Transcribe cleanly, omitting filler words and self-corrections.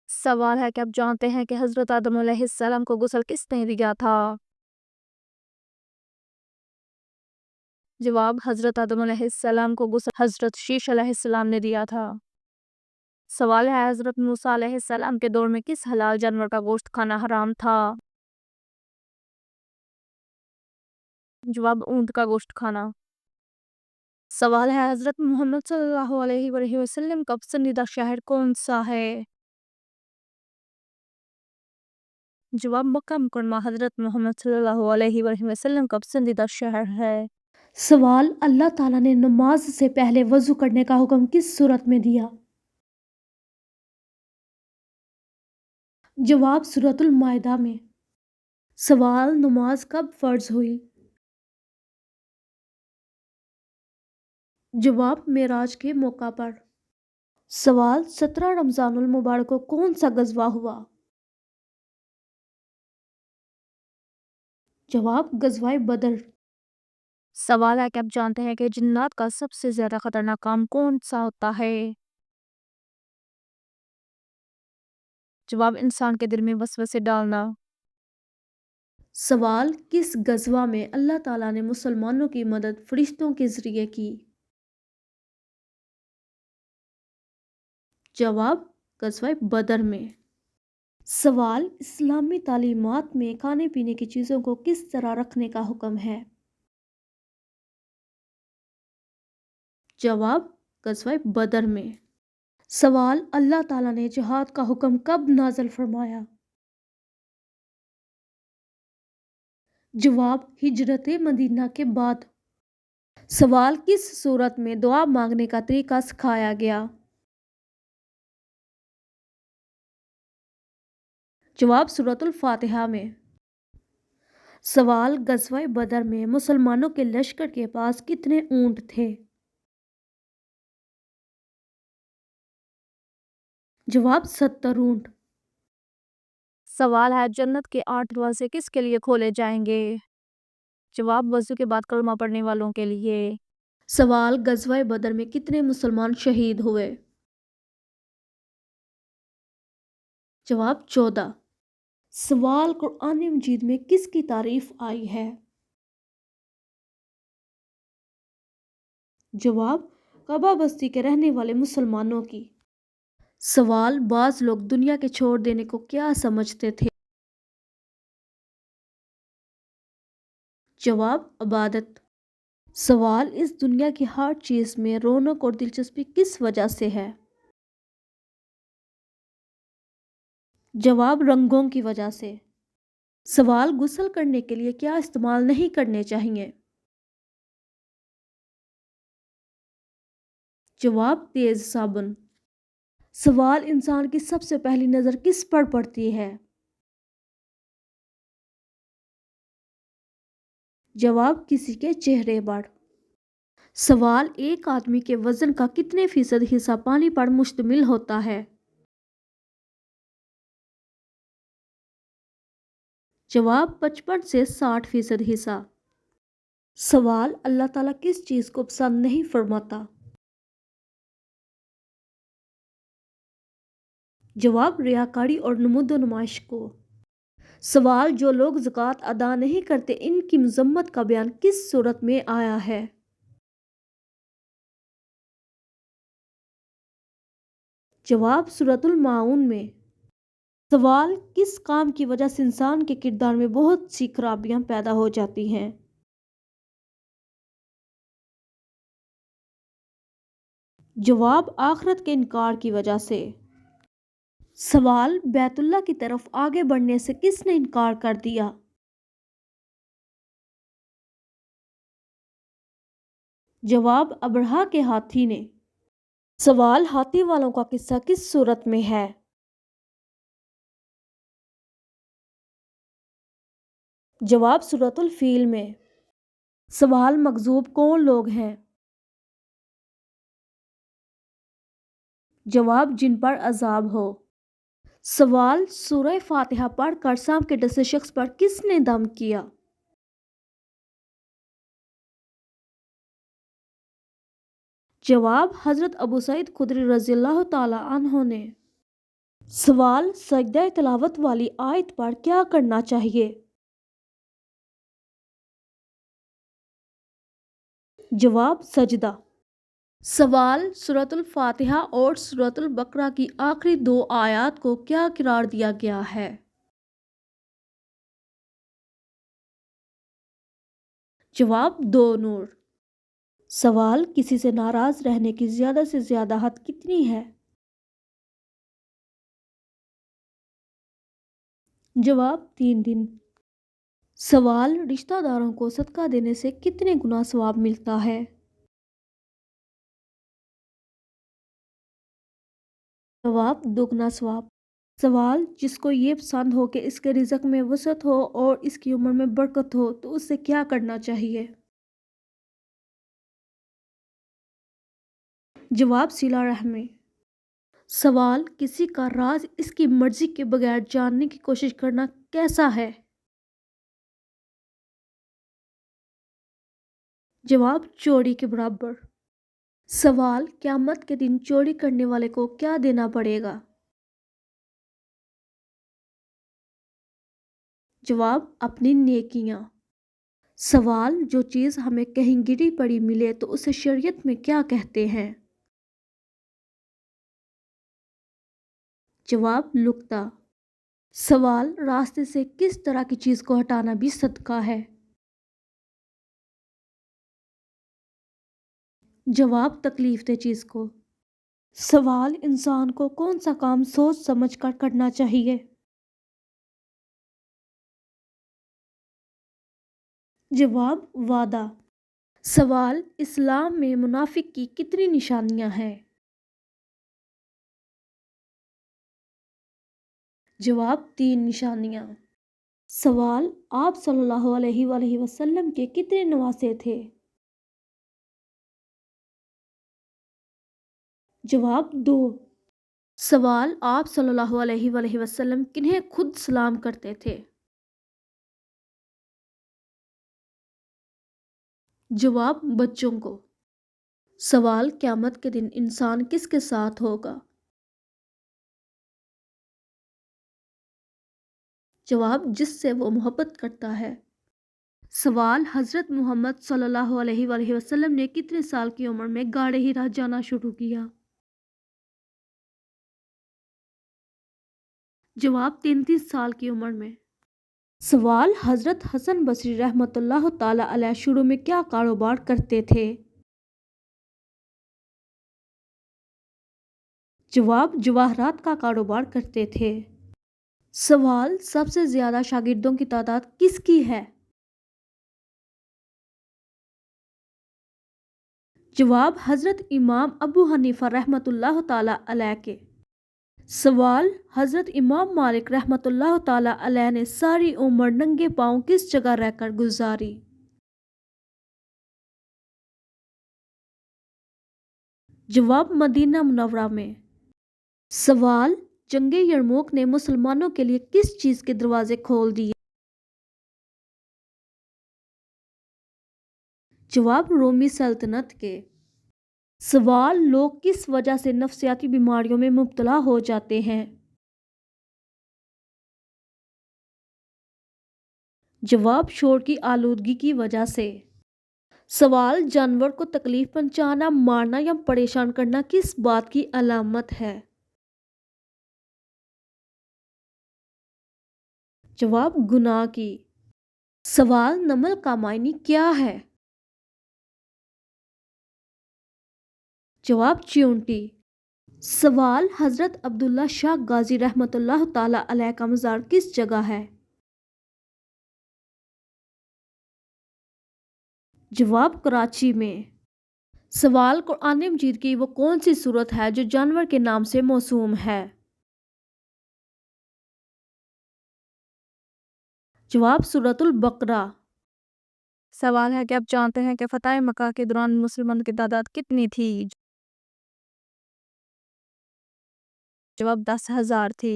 سوال ہے کہ آپ جانتے ہیں کہ حضرت آدم علیہ السلام کو غسل کس نے دیا تھا؟ جواب: حضرت آدم علیہ السلام کو غسل حضرت شیش علیہ السلام نے دیا تھا۔ سوال ہے حضرت موسیٰ علیہ السلام کے دور میں کس حلال جانور کا گوشت کھانا حرام تھا؟ جواب: اونٹ کا گوشت کھانا۔ سوال ہے حضرت محمد صلی اللہ علیہ وآلہ وسلم کا پسندیدہ شہر کون سا ہے؟ جواب: مکہ مکرمہ حضرت محمد صلی اللہ علیہ وآلہ وسلم کا پسندیدہ شہر ہے۔ سوال: اللہ تعالیٰ نے نماز سے پہلے وضو کرنے کا حکم کس صورت میں دیا؟ جواب: سورۃ المائدہ میں۔ سوال: نماز کب فرض ہوئی؟ جواب: معراج کے موقع پر۔ سوال: 17 رمضان المبارک کو کون سا غزوہ ہوا؟ جواب: غزوہ بدر۔ سوال ہے کہ آپ جانتے ہیں کہ جنات کا سب سے زیادہ خطرناک کام کون سا ہوتا ہے؟ جواب: انسان کے دل میں وسوسے ڈالنا۔ سوال: کس غزوہ میں اللہ تعالیٰ نے مسلمانوں کی مدد فرشتوں کے ذریعے کی؟ جواب: غزوہ بدر میں۔ سوال: اسلامی تعلیمات میں کھانے پینے کی چیزوں کو کس طرح رکھنے کا حکم ہے؟ جواب: غزوہ بدر میں۔ سوال: اللہ تعالیٰ نے جہاد کا حکم کب نازل فرمایا؟ جواب: ہجرت مدینہ کے بعد۔ سوال: کس صورت میں دعا مانگنے کا طریقہ سکھایا گیا؟ جواب: سورۃ الفاتحہ میں۔ سوال: غزوہ بدر میں مسلمانوں کے لشکر کے پاس کتنے اونٹ تھے؟ جواب: 70 اونٹ۔ سوال ہے جنت کے 8 دروازے کس کے لیے کھولے جائیں گے؟ جواب: وضو کے بعد کلمہ پڑھنے والوں کے لیے۔ سوال: غزوہ بدر میں کتنے مسلمان شہید ہوئے؟ جواب: 14۔ سوال: قرآن مجید میں کس کی تعریف آئی ہے؟ جواب: قبا بستی کے رہنے والے مسلمانوں کی۔ سوال: بعض لوگ دنیا کے چھوڑ دینے کو کیا سمجھتے تھے؟ جواب: عبادت۔ سوال: اس دنیا کی ہر چیز میں رونق اور دلچسپی کس وجہ سے ہے؟ جواب: رنگوں کی وجہ سے۔ سوال: غسل کرنے کے لیے کیا استعمال نہیں کرنے چاہیے؟ جواب: تیز صابن۔ سوال: انسان کی سب سے پہلی نظر کس پر پڑتی ہے؟ جواب: کسی کے چہرے پر۔ سوال: ایک آدمی کے وزن کا کتنے فیصد حصہ پانی پر مشتمل ہوتا ہے؟ جواب: 55 سے 60% حصہ۔ سوال: اللہ تعالیٰ کس چیز کو پسند نہیں فرماتا؟ جواب: ریاکاری اور نمود و نمائش کو۔ سوال: جو لوگ زکوٰۃ ادا نہیں کرتے ان کی مذمت کا بیان کس صورت میں آیا ہے؟ جواب: سورۃ الماعون میں۔ سوال: کس کام کی وجہ سے انسان کے کردار میں بہت سی خرابیاں پیدا ہو جاتی ہیں؟ جواب: آخرت کے انکار کی وجہ سے۔ سوال: بیت اللہ کی طرف آگے بڑھنے سے کس نے انکار کر دیا؟ جواب: ابرہہ کے ہاتھی نے۔ سوال: ہاتھی والوں کا قصہ کس صورت میں ہے؟ جواب: سورۃ الفیل میں۔ سوال: مغضوب کون لوگ ہیں؟ جواب: جن پر عذاب ہو۔ سوال: سورہ فاتحہ پڑھ کر سانپ کے ڈسے شخص پر کس نے دم کیا؟ جواب: حضرت ابو سعید خدری رضی اللہ تعالی عنہ نے۔ سوال سجدہ تلاوت والی آیت پر کیا کرنا چاہیے؟ جواب سجدہ۔ سوال سورۃ الفاتحہ اور سورۃ البقرہ کی آخری 2 آیات کو کیا قرار دیا گیا ہے؟ جواب 2 نور۔ سوال کسی سے ناراض رہنے کی زیادہ سے زیادہ حد کتنی ہے؟ جواب 3 دن۔ سوال رشتہ داروں کو صدقہ دینے سے کتنے گنا ثواب ملتا ہے؟ جواب 2 گنا ثواب۔ سوال جس کو یہ پسند ہو کہ اس کے رزق میں وسعت ہو اور اس کی عمر میں برکت ہو تو اسے کیا کرنا چاہیے؟ جواب صلہ رحمی۔ سوال کسی کا راز اس کی مرضی کے بغیر جاننے کی کوشش کرنا کیسا ہے؟ جواب چوری کے برابر۔ سوال قیامت کے دن چوری کرنے والے کو کیا دینا پڑے گا؟ جواب اپنی نیکیاں۔ سوال جو چیز ہمیں کہیں گری پڑی ملے تو اسے شریعت میں کیا کہتے ہیں؟ جواب لقطہ۔ سوال راستے سے کس طرح کی چیز کو ہٹانا بھی صدقہ ہے؟ جواب تکلیف دہ چیز کو۔ سوال انسان کو کون سا کام سوچ سمجھ کر کرنا چاہیے؟ جواب وعدہ۔ سوال اسلام میں منافق کی کتنی نشانیاں ہیں؟ جواب 3 نشانیاں۔ سوال آپ صلی اللہ علیہ وآلہ وسلم کے کتنے نواسے تھے؟ جواب 2۔ سوال آپ صلی اللہ علیہ وآلہ وسلم کنہیں خود سلام کرتے تھے؟ جواب بچوں کو۔ سوال قیامت کے دن انسان کس کے ساتھ ہوگا؟ جواب جس سے وہ محبت کرتا ہے۔ سوال حضرت محمد صلی اللہ علیہ وآلہ وسلم نے کتنے سال کی عمر میں گاڑے ہرا جانا شروع کیا؟ جواب 33 سال کی عمر میں۔ سوال حضرت حسن بصری رحمۃ اللہ تعالی علیہ شروع میں کیا کاروبار کرتے تھے؟ جواب جواہرات کا کاروبار کرتے تھے۔ سوال سب سے زیادہ شاگردوں کی تعداد کس کی ہے؟ جواب حضرت امام ابو حنیفہ رحمۃ اللہ تعالی علیہ کے۔ سوال حضرت امام مالک رحمۃ اللہ تعالی علیہ نے ساری عمر ننگے پاؤں کس جگہ رہ کر گزاری؟ جواب مدینہ منورہ میں۔ سوال جنگ یرموک نے مسلمانوں کے لیے کس چیز کے دروازے کھول دیے؟ جواب رومی سلطنت کے۔ سوال لوگ کس وجہ سے نفسیاتی بیماریوں میں مبتلا ہو جاتے ہیں؟ جواب شور کی آلودگی کی وجہ سے۔ سوال جانور کو تکلیف پہنچانا، مارنا یا پریشان کرنا کس بات کی علامت ہے؟ جواب گناہ کی۔ سوال نمل کا معنی کیا ہے؟ جواب چیونٹی۔ سوال حضرت عبداللہ شاہ غازی رحمۃ اللہ تعالی علیہ کا مزار کس جگہ ہے؟ جواب کراچی میں۔ سوال قرآن مجید کی وہ کون سی سورت ہے جو جانور کے نام سے موسوم ہے؟ جواب سورۃ البقرہ۔ سوال ہے کہ آپ جانتے ہیں کہ فتح مکہ کے دوران مسلمانوں کی تعداد کتنی تھی؟ جواب 10,000 تھی۔